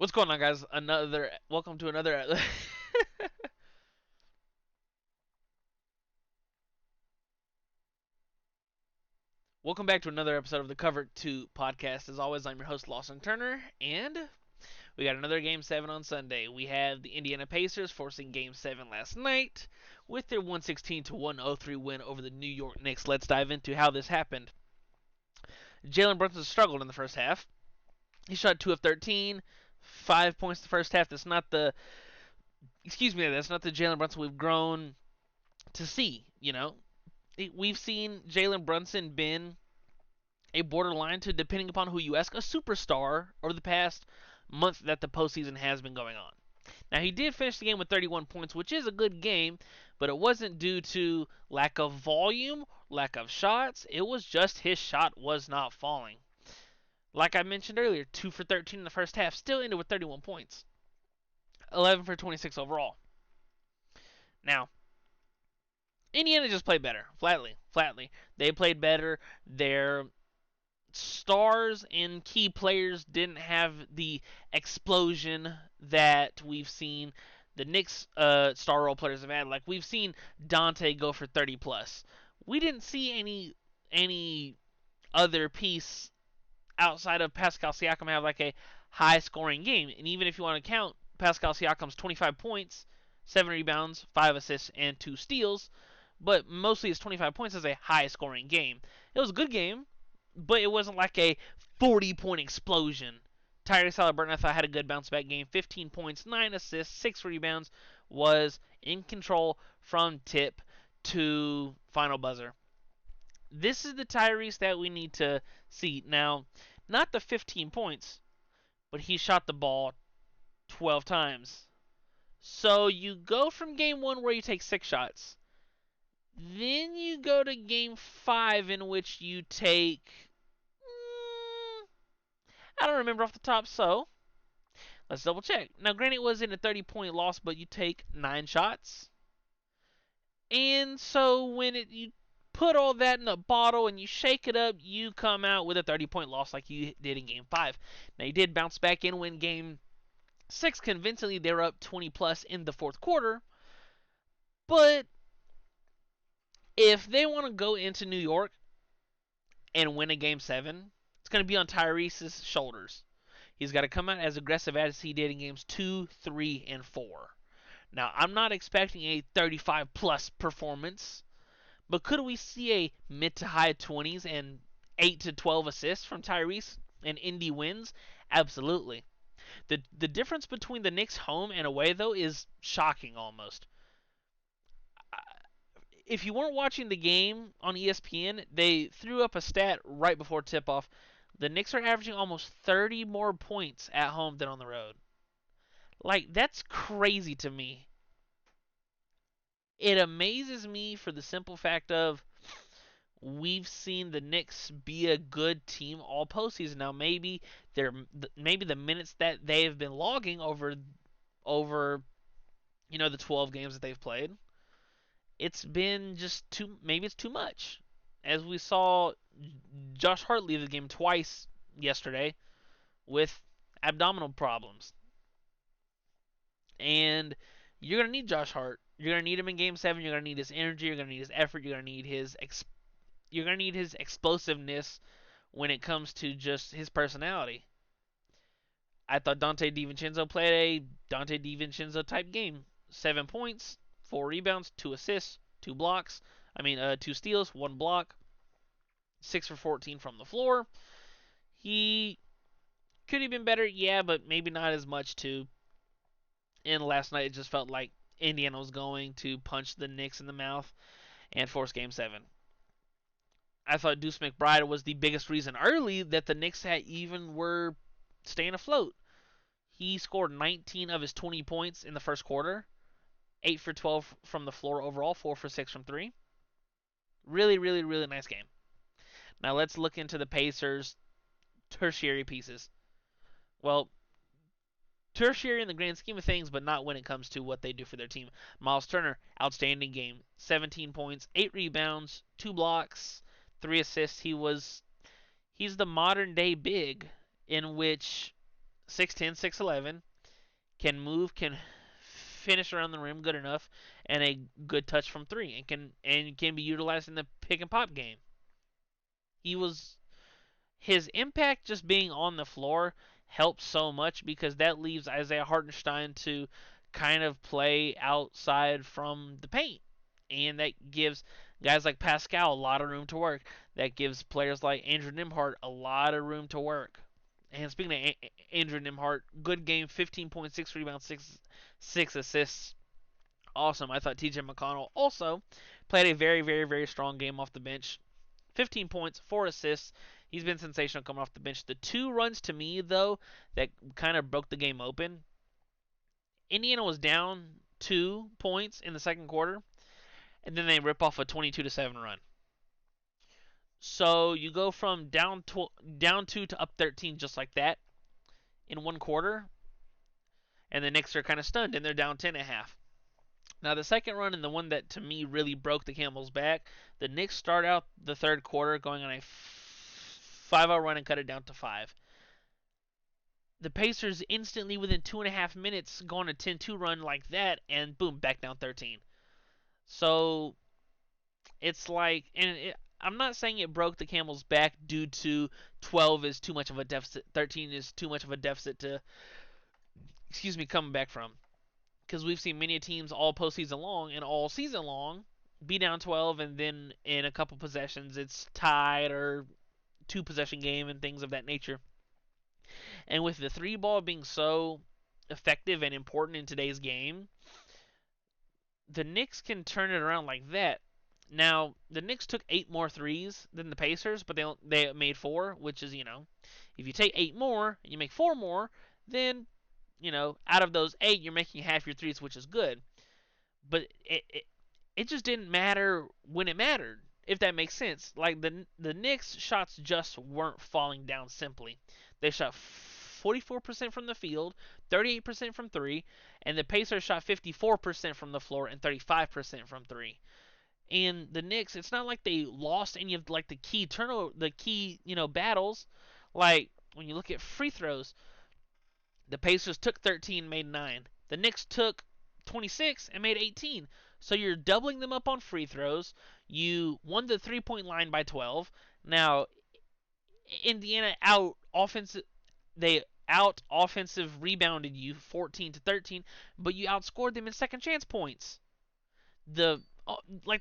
What's going on, guys? Welcome to another. Welcome back to another episode of the Cover Two podcast. As always, I'm your host Lawson Turner, and we got another Game 7 on Sunday. We have the Indiana Pacers forcing Game 7 last night with their 116 to 103 win over the New York Knicks. Let's dive into how this happened. Jalen Brunson struggled in the first half. He shot 2 of 13, 5 points the first half. That's not the Jalen Brunson we've grown to see. We've seen Jalen Brunson been a borderline to, depending upon who you ask, a superstar over the past month that the postseason has been going on. Now, he did finish the game with 31 points, which is a good game, but it wasn't due to lack of volume, lack of shots. It was just his shot was not falling. Like I mentioned earlier, 2 for 13 in the first half, still ended with 31 points. 11 for 26 overall. Now, Indiana just played better, flatly. They played better. Their stars and key players didn't have the explosion that we've seen the Knicks star role players have had. Like, we've seen Dante go for 30 plus. We didn't see any other piece outside of Pascal Siakam have like a high scoring game. And even if you want to count Pascal Siakam's 25 points, 7 rebounds, 5 assists, and 2 steals, but mostly his 25 points is a high scoring game. It was a good game, but it wasn't like a 40-point explosion. Tyrese Haliburton, I thought, had a good bounce back game. 15 points, 9 assists, 6 rebounds, was in control from tip to final buzzer. This is the Tyrese that we need to see. Now, not the 15 points, but he shot the ball 12 times. So you go from game 1 where you take 6 shots. Then you go to game 5 in which you take I don't remember off the top, so let's double check. Now, granted, it was in a 30-point loss, but you take 9 shots. And so when you put all that in a bottle and you shake it up, you come out with a 30-point loss like you did in Game 5. Now, you did bounce back in when Game 6 convincingly they were up 20 plus in the fourth quarter. But if they want to go into New York and win a Game 7, it's going to be on Tyrese's shoulders. He's got to come out as aggressive as he did in games 2, 3, and 4. Now, I'm not expecting a 35 plus performance, but could we see a mid to high 20s and 8 to 12 assists from Tyrese and Indy wins? Absolutely. The difference between the Knicks home and away, though, is shocking almost. If you weren't watching the game on ESPN, they threw up a stat right before tip off. The Knicks are averaging almost 30 more points at home than on the road. Like, that's crazy to me. It amazes me for the simple fact of we've seen the Knicks be a good team all postseason. Now, maybe the minutes that they have been logging over the 12 games that they've played, it's been just maybe it's too much. As we saw Josh Hart leave the game twice yesterday with abdominal problems. And you're going to need Josh Hart. You're going to need him in game 7. You're going to need his energy, you're going to need his effort, you're going to need his explosiveness when it comes to just his personality. I thought Dante DiVincenzo played a Dante DiVincenzo type game. 7 points, 4 rebounds, 2 assists, 2 blocks. 2 steals, 1 block. 6 for 14 from the floor. He could have been better, yeah, but maybe not as much too. And last night it just felt like Indiana was going to punch the Knicks in the mouth and force Game 7. I thought Deuce McBride was the biggest reason early that the Knicks even were staying afloat. He scored 19 of his 20 points in the first quarter, 8 for 12 from the floor overall, 4 for 6 from 3. Really, really, really nice game. Now let's look into the Pacers' tertiary pieces. Well, tertiary in the grand scheme of things, but not when it comes to what they do for their team. Miles Turner, outstanding game. 17 points, 8 rebounds, 2 blocks, 3 assists. He's the modern day big in which 6'10", 6'11", can move, can finish around the rim good enough, and a good touch from three, and can be utilized in the pick and pop game. He was his impact just being on the floor helps so much because that leaves Isaiah Hartenstein to kind of play outside from the paint. And that gives guys like Pascal a lot of room to work. That gives players like Andrew Nimhart a lot of room to work. And speaking of Andrew Nimhart, good game, 15.6 rebounds, six assists. Awesome. I thought TJ McConnell also played a very, very, very strong game off the bench. 15 points, 4 assists. He's been sensational coming off the bench. The two runs to me, though, that kind of broke the game open. Indiana was down 2 points in the second quarter, and then they rip off a 22-7 run. So you go from down 2 to up 13 just like that in one quarter, and the Knicks are kind of stunned, and they're down 10 and a half. Now, the second run and the one that to me really broke the camel's back, the Knicks start out the third quarter going on a 5-0 run and cut it down to 5. The Pacers instantly within 2.5 minutes go on a 10-2 run like that, and boom, back down 13. So it's like, I'm not saying it broke the camel's back due to 12 is too much of a deficit, 13 is too much of a deficit to, coming back from. Because we've seen many teams all postseason long and all season long be down 12, and then in a couple possessions it's tied or two possession game and things of that nature. And with the three ball being so effective and important in today's game, the Knicks can turn it around like that. Now, the Knicks took 8 more threes than the Pacers, but they made 4, which is, if you take 8 more and you make 4 more, then, out of those 8, you're making half your threes, which is good. But it just didn't matter when it mattered, if that makes sense. Like, the Knicks shots just weren't falling down simply. They shot 44% from the field, 38% from 3, and the Pacers shot 54% from the floor and 35% from 3. And the Knicks, it's not like they lost any of like the key battles. Like when you look at free throws, the Pacers took 13, made 9. The Knicks took 26 and made 18. So you're doubling them up on free throws. You won the 3-point line by 12. Now, Indiana out offensive rebounded you 14-13, but you outscored them in second chance points. The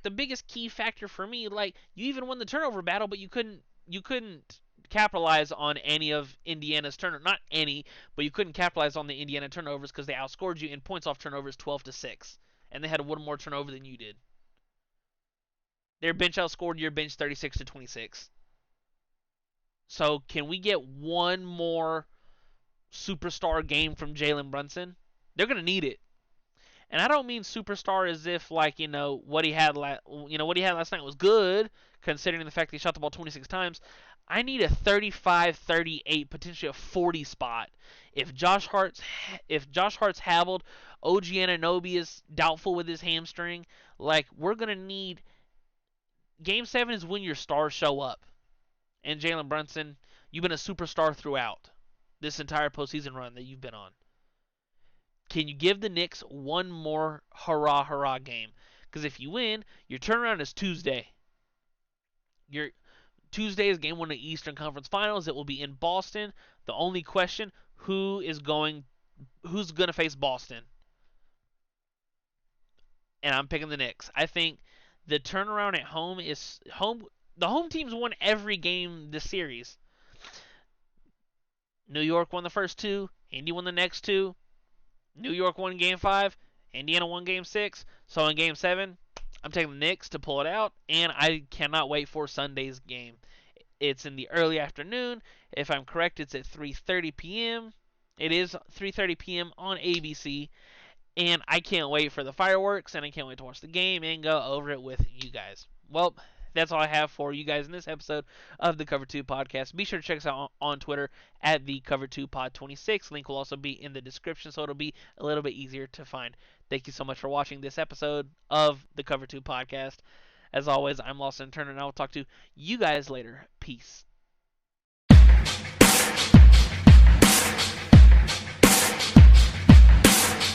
the biggest key factor for me, like you even won the turnover battle, but you couldn't capitalize on any of Indiana's turnover. Not any, but you couldn't capitalize on the Indiana turnovers because they outscored you in points off turnovers 12-6, and they had one more turnover than you did. Their bench outscored your bench 36-26. So can we get one more superstar game from Jalen Brunson? They're gonna need it. And I don't mean superstar as if like what he had last night was good, considering the fact that he shot the ball 26 times. I need a 35, 38, potentially a 40 spot. If Josh Hart's hobbled, OG Anunoby is doubtful with his hamstring. Like we're gonna need Game 7 is when your stars show up. And Jalen Brunson, you've been a superstar throughout this entire postseason run that you've been on. Can you give the Knicks one more hurrah game? Because if you win, your turnaround is Tuesday. Your Tuesday is game 1 of the Eastern Conference Finals. It will be in Boston. The only question: who's going to face Boston? And I'm picking the Knicks. I think the turnaround at home is home. The home team's won every game this series. New York won the first 2. Indy won the next 2. New York won Game 5. Indiana won Game 6. So in Game 7, I'm taking the Knicks to pull it out, and I cannot wait for Sunday's game. It's in the early afternoon. If I'm correct, it's at 3:30 p.m. It is 3:30 p.m. on ABC, and I can't wait for the fireworks, and I can't wait to watch the game and go over it with you guys. Well, that's all I have for you guys in this episode of the Cover 2 podcast. Be sure to check us out on Twitter at the Cover 2 Pod 26. Link will also be in the description, so it'll be a little bit easier to find. Thank you so much for watching this episode of the Cover 2 podcast. As always, I'm Lawson Turner, and I will talk to you guys later. Peace.